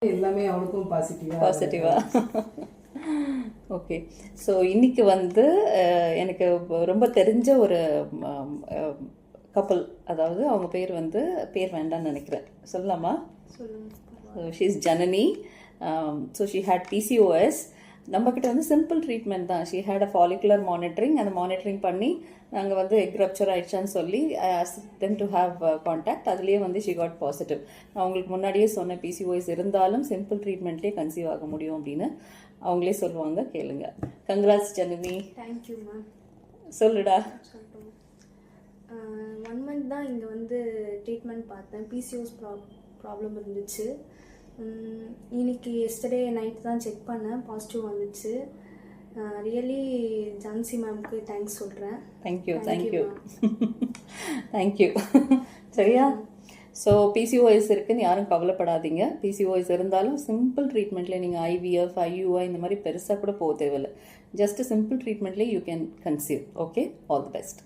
எல்லாமே அவனுக்கும் பாசிட்டிவா. ஓகே. ஸோ இன்னைக்கு வந்து எனக்கு ரொம்ப தெரிஞ்ச ஒரு கப்பல், அதாவது அவங்க பேர் வேண்டாம்னு நினைக்கிறேன், சொல்லலாமா? She is Janani. So she had PCOS. நம்மக்கிட்ட வந்து சிம்பிள் ட்ரீட்மெண்ட் தான். She had a follicular monitoring. அந்த மானிட்டரிங் பண்ணி நாங்கள் வந்து எக் ரப்சர் ஆயிடுச்சான்னு சொல்லி I ask them to have contact. அதுலேயே வந்து ஷி காட் பாசிட்டிவ். நான் அவங்களுக்கு முன்னாடியே சொன்ன PCOS இருந்தாலும் சிம்பிள் ட்ரீட்மெண்ட்லேயே கன்சீவ் ஆக முடியும் அப்படின்னு அவங்களே சொல்லுவாங்க, கேளுங்க. கங்க்ராட்ஸ் ஜனனி. Thank you ma'am. சொல்லுடா. 1 மந்த் தான் இங்கே வந்து ட்ரீட்மெண்ட் பார்த்தேன். PCOS ப்ராப்ளம் இருந்துச்சு. இன்னைக்கு எஸ்டர்டே நைட் தான் செக் பண்ணேன், பாசிட்டிவ் வந்துச்சு. ரியலி ஜான்சி மேம்க்கு தேங்க்ஸ் சொல்கிறேன். தேங்க்யூ. தேங்க்யூ. சரியா? ஸோ PCOS இருக்குன்னு யாரும் கவலைப்படாதீங்க. PCOS இருந்தாலும் சிம்பிள் ட்ரீட்மெண்ட்லேயே நீங்கள் IVF, IUI இந்த மாதிரி பெருசாக கூட போக தேவையில்லை. ஜஸ்ட் சிம்பிள் ட்ரீட்மெண்ட்லேயே you can conceive. Okay, all the best.